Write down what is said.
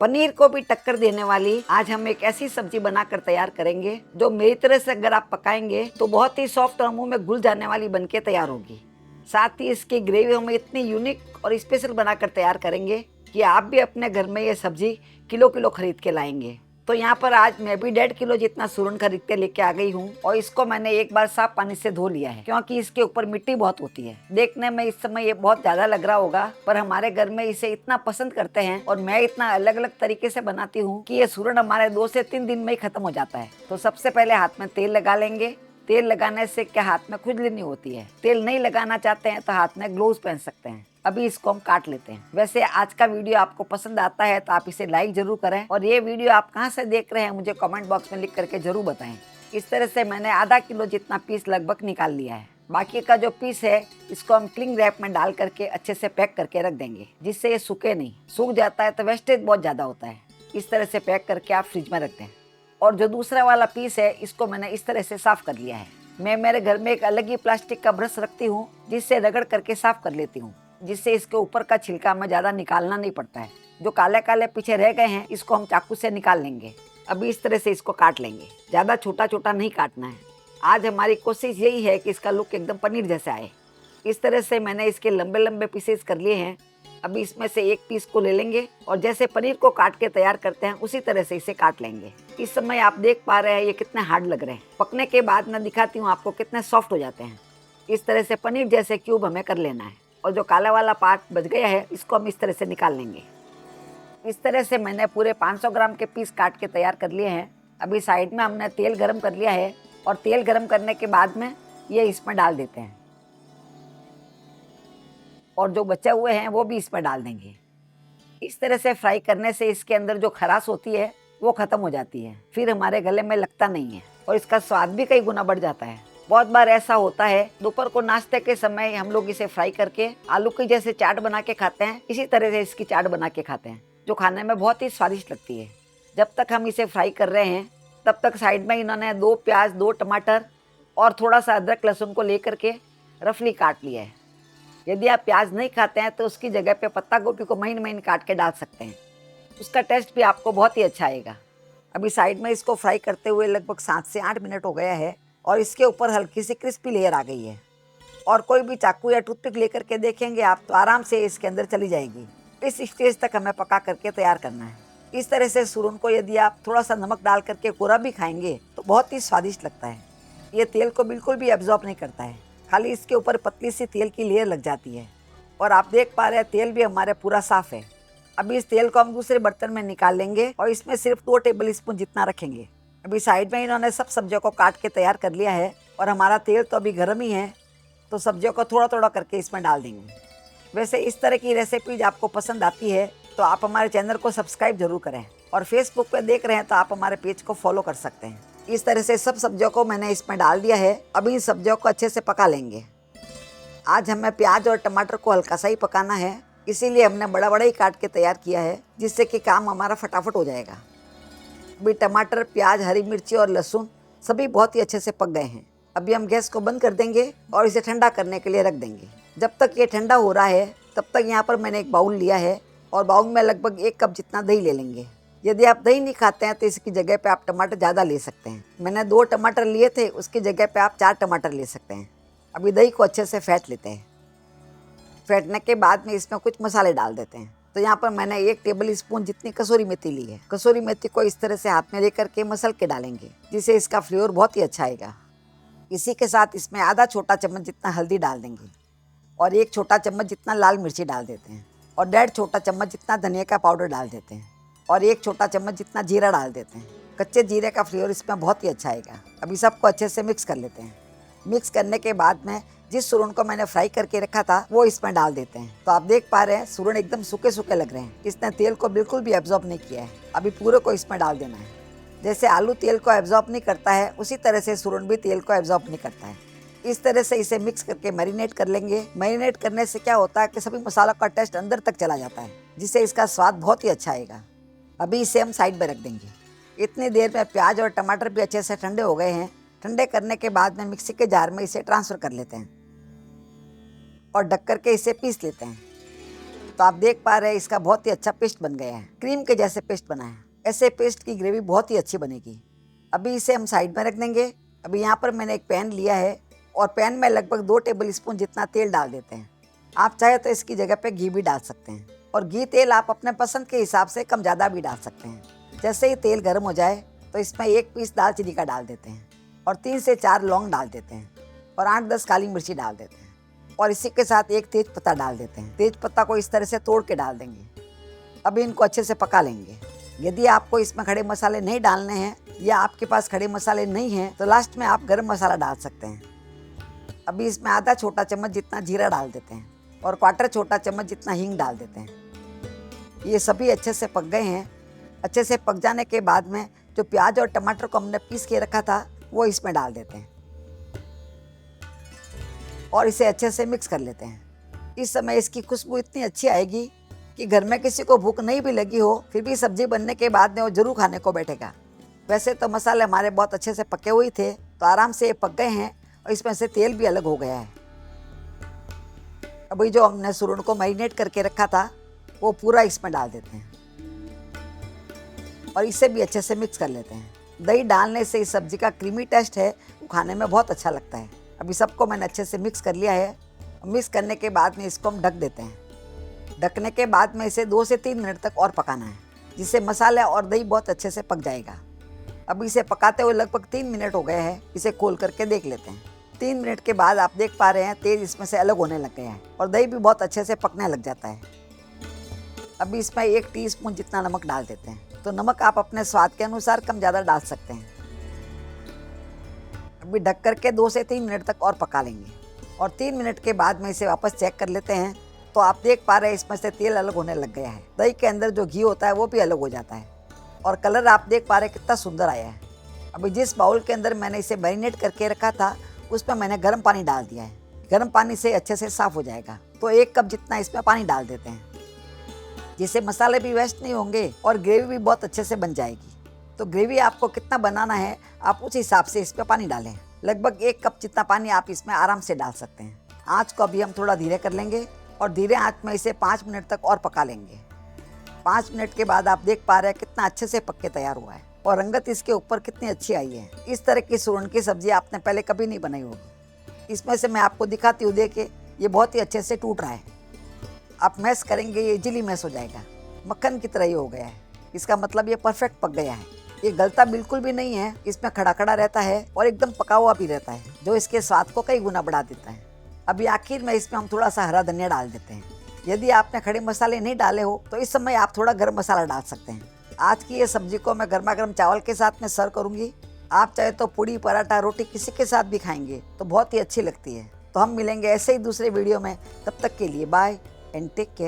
पनीर को भी टक्कर देने वाली आज हम एक ऐसी सब्जी बनाकर तैयार करेंगे जो मेरी तरह से अगर आप पकाएंगे तो बहुत ही सॉफ्ट और मुंह में घुल जाने वाली बनके तैयार होगी। साथ ही इसकी ग्रेवी हम इतनी यूनिक और स्पेशल बनाकर तैयार करेंगे कि आप भी अपने घर में ये सब्जी किलो किलो खरीद के लाएंगे। तो यहाँ पर आज मैं भी 1.5 किलो जितना सूरन खरीद के लेके आ गई हूँ और इसको मैंने एक बार साफ पानी से धो लिया है, क्योंकि इसके ऊपर मिट्टी बहुत होती है। देखने में इस समय ये बहुत ज्यादा लग रहा होगा, पर हमारे घर में इसे इतना पसंद करते हैं और मैं इतना अलग अलग तरीके से बनाती हूँ कि ये सूरन हमारे 2 से 3 दिन में ही खत्म हो जाता है। तो सबसे पहले हाथ में तेल लगा लेंगे। तेल लगाने से क्या हाथ में खुजली नहीं होती है। तेल नहीं लगाना चाहते हैं तो हाथ में ग्लोव्स पहन सकते हैं। अभी इसको हम काट लेते हैं। वैसे आज का वीडियो आपको पसंद आता है तो आप इसे लाइक जरूर करें और ये वीडियो आप कहां से देख रहे हैं मुझे कमेंट बॉक्स में लिख करके जरूर बताएं। इस तरह से मैंने आधा किलो जितना पीस लगभग निकाल लिया है। बाकी का जो पीस है इसको हम क्लिंग रैप में डाल करके अच्छे से पैक करके रख देंगे, जिससे ये सूखे नहीं। सूख जाता है तो वेस्टेज बहुत ज्यादा होता है। इस तरह से पैक करके आप फ्रिज में रख दें। और जो दूसरा वाला पीस है इसको मैंने इस तरह से साफ कर लिया है। मैं मेरे घर में एक अलग ही प्लास्टिक का ब्रश रखती हूँ जिससे रगड़ करके साफ कर लेती हूँ, जिससे इसके ऊपर का छिलका हमें ज़्यादा निकालना नहीं पड़ता है। जो काले काले पीछे रह गए हैं इसको हम चाकू से निकाल लेंगे। अभी इस तरह से इसको काट लेंगे। ज़्यादा छोटा छोटा नहीं काटना है। आज हमारी कोशिश यही है कि इसका लुक एकदम पनीर जैसा आए। इस तरह से मैंने इसके लंबे लंबे पीसेस कर लिए हैं। अभी इसमें से एक पीस को ले लेंगे और जैसे पनीर को काट के तैयार करते हैं उसी तरह से इसे काट लेंगे। इस समय आप देख पा रहे हैं ये कितने हार्ड लग रहे हैं। पकने के बाद मैं दिखाती हूँ आपको कितने सॉफ्ट हो जाते हैं। इस तरह से पनीर जैसे क्यूब हमें कर लेना है और जो काला वाला पार्ट बच गया है इसको हम इस तरह से निकाल लेंगे। इस तरह से मैंने पूरे 500 ग्राम के पीस काट के तैयार कर लिए हैं। अभी साइड में हमने तेल गरम कर लिया है और तेल गरम करने के बाद में ये इसमें डाल देते हैं और जो बचे हुए हैं वो भी इसमें डाल देंगे। इस तरह से फ्राई करने से इसके अंदर जो खराश होती है वो खत्म हो जाती है, फिर हमारे गले में लगता नहीं है और इसका स्वाद भी कई गुना बढ़ जाता है। बहुत बार ऐसा होता है दोपहर को नाश्ते के समय हम लोग इसे फ्राई करके आलू की जैसे चाट बना के खाते हैं। इसी तरह से इसकी चाट बना के खाते हैं जो खाने में बहुत ही स्वादिष्ट लगती है। जब तक हम इसे फ्राई कर रहे हैं तब तक साइड में इन्होंने 2 प्याज 2 टमाटर और थोड़ा सा अदरक लहसुन को लेकर के रफली काट लिया है। यदि आप प्याज नहीं खाते हैं तो उसकी जगह पे पत्ता गोभी को महीन महीन काट के डाल सकते हैं। उसका टेस्ट भी आपको बहुत ही अच्छा आएगा। अभी साइड में इसको फ्राई करते हुए लगभग 7 से 8 मिनट हो गया है और इसके ऊपर हल्की सी क्रिस्पी लेयर आ गई है। और कोई भी चाकू या टूथपिक लेकर के देखेंगे आप तो आराम से इसके अंदर चली जाएगी। इस स्टेज तक हमें पका करके तैयार करना है। इस तरह से सूरन को यदि आप थोड़ा सा नमक डाल करके कोरा भी खाएंगे तो बहुत ही स्वादिष्ट लगता है। ये तेल को बिल्कुल भी एब्जॉर्ब नहीं करता है, खाली इसके ऊपर पतली सी तेल की लेयर लग जाती है। और आप देख पा रहे हैं तेल भी हमारे पूरा साफ है। अभी इस तेल को हम दूसरे बर्तन में निकाल लेंगे और इसमें सिर्फ 2 टेबल स्पून जितना रखेंगे। अभी साइड में इन्होंने सब सब्जियों को काट के तैयार कर लिया है और हमारा तेल तो अभी गर्म ही है, तो सब्जियों को थोड़ा थोड़ा करके इसमें डाल देंगे। वैसे इस तरह की रेसिपीज आपको पसंद आती है तो आप हमारे चैनल को सब्सक्राइब जरूर करें और फेसबुक पे देख रहे हैं तो आप हमारे पेज को फॉलो कर सकते हैं। इस तरह से सब सब्जियों को मैंने इसमें डाल दिया है। अभी इन सब्जियों को अच्छे से पका लेंगे। आज हमें प्याज और टमाटर को हल्का सा ही पकाना है, इसीलिए हमने बड़ा बड़ा ही काट के तैयार किया है, जिससे कि काम हमारा फटाफट हो जाएगा। अभी टमाटर, प्याज, हरी मिर्ची और लहसुन सभी बहुत ही अच्छे से पक गए हैं। अभी हम गैस को बंद कर देंगे और इसे ठंडा करने के लिए रख देंगे। जब तक ये ठंडा हो रहा है तब तक यहाँ पर मैंने एक बाउल लिया है और बाउल में लगभग 1 कप जितना दही ले लेंगे। यदि आप दही नहीं खाते हैं तो इसकी जगह पे आप टमाटर ज़्यादा ले सकते हैं। मैंने 2 टमाटर लिए थे, उसकी जगह पे आप 4 टमाटर ले सकते हैं। अभी दही को अच्छे से फेंट लेते हैं। फेंटने के बाद में इसमें कुछ मसाले डाल देते हैं। तो यहाँ पर मैंने 1 टेबल स्पून जितनी कसूरी मेथी ली है। कसूरी मेथी को इस तरह से हाथ में लेकर के मसल के डालेंगे, जिससे इसका फ्लेवर बहुत ही अच्छा आएगा। इसी के साथ इसमें आधा छोटा चम्मच जितना हल्दी डाल देंगे और 1 छोटा चम्मच जितना लाल मिर्ची डाल देते हैं और 1.5 छोटा चम्मच जितना धनिया का पाउडर डाल देते हैं और 1 छोटा चम्मच जितना जीरा डाल देते हैं। कच्चे जीरे का फ्लेवर इसमें बहुत ही अच्छा आएगा। अभी सबको अच्छे से मिक्स कर लेते हैं। मिक्स करने के बाद में जिस सूरन को मैंने फ्राई करके रखा था वो इसमें डाल देते हैं। तो आप देख पा रहे हैं सूरन एकदम सूखे सूखे लग रहे हैं। इसने तेल को बिल्कुल भी एब्जॉर्ब नहीं किया है। अभी पूरे को इसमें डाल देना है। जैसे आलू तेल को एब्जॉर्ब नहीं करता है उसी तरह से सूरन भी तेल को एब्जॉर्ब नहीं करता है। इस तरह से इसे मिक्स करके मैरिनेट कर लेंगे। मैरिनेट करने से क्या होता है कि सभी मसालों का टेस्ट अंदर तक चला जाता है, जिससे इसका स्वाद बहुत ही अच्छा आएगा। अभी इसे हम साइड में रख देंगे। इतनी देर में प्याज और टमाटर भी अच्छे से ठंडे हो गए हैं। ठंडे करने के बाद में मिक्सी के जार में इसे ट्रांसफ़र कर लेते हैं और ढक करके इसे पीस लेते हैं। तो आप देख पा रहे हैं इसका बहुत ही अच्छा पेस्ट बन गया है, क्रीम के जैसे पेस्ट बना है। ऐसे पेस्ट की ग्रेवी बहुत ही अच्छी बनेगी। अभी इसे हम साइड में रख देंगे। अभी यहाँ पर मैंने एक पैन लिया है और पैन में लगभग 2 टेबल स्पून जितना तेल डाल देते हैं। आप चाहे तो इसकी जगह पे घी भी डाल सकते हैं और घी तेल आप अपने पसंद के हिसाब से कम ज़्यादा भी डाल सकते हैं। जैसे ही तेल गर्म हो जाए तो इसमें 1 पीस दालचीनी का डाल देते हैं और 3 से 4 लौंग डाल देते हैं और 8-10 काली मिर्ची डाल देते हैं और इसी के साथ 1 तेज पत्ता डाल देते हैं। तेज पत्ता को इस तरह से तोड़ के डाल देंगे। अभी इनको अच्छे से पका लेंगे। यदि आपको इसमें खड़े मसाले नहीं डालने हैं या आपके पास खड़े मसाले नहीं हैं तो लास्ट में आप गरम मसाला डाल सकते हैं। अभी इसमें आधा छोटा चम्मच जितना जीरा डाल देते हैं और 1/4 छोटा चम्मच जितना हींग डाल देते हैं। ये सभी अच्छे से पक गए हैं। अच्छे से पक जाने के बाद में जो प्याज और टमाटर को हमने पीस के रखा था वो इसमें डाल देते हैं और इसे अच्छे से मिक्स कर लेते हैं। इस समय इसकी खुशबू इतनी अच्छी आएगी कि घर में किसी को भूख नहीं भी लगी हो फिर भी सब्जी बनने के बाद में वो जरूर खाने को बैठेगा। वैसे तो मसाले हमारे बहुत अच्छे से पके हुए थे तो आराम से ये पक गए हैं और इसमें से तेल भी अलग हो गया है। अभी जो हमने सुरन को मैरिनेट करके रखा था वो पूरा इसमें डाल देते हैं और इसे भी अच्छे से मिक्स कर लेते हैं। दही डालने से इस सब्जी का क्रीमी टेस्ट है वो खाने में बहुत अच्छा लगता है। अभी सबको मैंने अच्छे से मिक्स कर लिया है। मिक्स करने के बाद में इसको हम ढक देते हैं। ढकने के बाद में इसे 2 से 3 मिनट तक और पकाना है जिससे मसाला और दही बहुत अच्छे से पक जाएगा। अभी इसे पकाते हुए लगभग 3 मिनट हो गए हैं। इसे खोल करके देख लेते हैं। 3 मिनट के बाद आप देख पा रहे हैं तेल इसमें से अलग होने लग गया है और दही भी बहुत अच्छे से पकने लग जाता है। अभी इसमें 1 टीस्पून जितना नमक डाल देते हैं। तो नमक आप अपने स्वाद के अनुसार कम ज़्यादा डाल सकते हैं। अभी ढक करके 2 से 3 मिनट तक और पका लेंगे और 3 मिनट के बाद में इसे वापस चेक कर लेते हैं। तो आप देख पा रहे हैं इसमें से तेल अलग होने लग गया है। दही के अंदर जो घी होता है वो भी अलग हो जाता है और कलर आप देख पा रहे हैं कितना सुंदर आया है। अभी जिस बाउल के अंदर मैंने इसे मैरिनेट करके रखा था उसमें मैंने गर्म पानी डाल दिया है। गर्म पानी से अच्छे से साफ़ हो जाएगा। तो 1 कप जितना इसमें पानी डाल देते हैं जिससे मसाले भी वेस्ट नहीं होंगे और ग्रेवी भी बहुत अच्छे से बन जाएगी। तो ग्रेवी आपको कितना बनाना है आप उस हिसाब से इस पर पानी डालें। लगभग 1 कप जितना पानी आप इसमें आराम से डाल सकते हैं। आँच को अभी हम थोड़ा धीरे कर लेंगे और धीरे आँच में इसे 5 मिनट तक और पका लेंगे। 5 मिनट के बाद आप देख पा रहे हैं कितना अच्छे से पक के तैयार हुआ है और रंगत इसके ऊपर कितनी अच्छी आई है। इस तरह की सूरन की सब्जी आपने पहले कभी नहीं बनाई होगी। इसमें से मैं आपको दिखाती हूँ, देखिए ये बहुत ही अच्छे से टूट रहा है। आप मैश करेंगे ये इजीली मैश हो जाएगा, मक्खन की तरह ही हो गया है। इसका मतलब ये परफेक्ट पक गया है। ये गलता बिल्कुल भी नहीं है, इसमें खड़ा खड़ा रहता है और एकदम पका हुआ भी रहता है जो इसके स्वाद को कई गुना बढ़ा देता है। अभी आखिर में इसमें हम थोड़ा सा हरा धनिया डाल देते हैं। यदि आपने खड़े मसाले नहीं डाले हो तो इस समय आप थोड़ा गरम मसाला डाल सकते हैं। आज की ये सब्जी को मैं गर्मा गर्म चावल के साथ में सर्व करूंगी। आप चाहे तो पूड़ी पराठा रोटी किसी के साथ भी खाएंगे तो बहुत ही अच्छी लगती है। तो हम मिलेंगे ऐसे ही दूसरे वीडियो में। तब तक के लिए बाय एंड टेक केयर।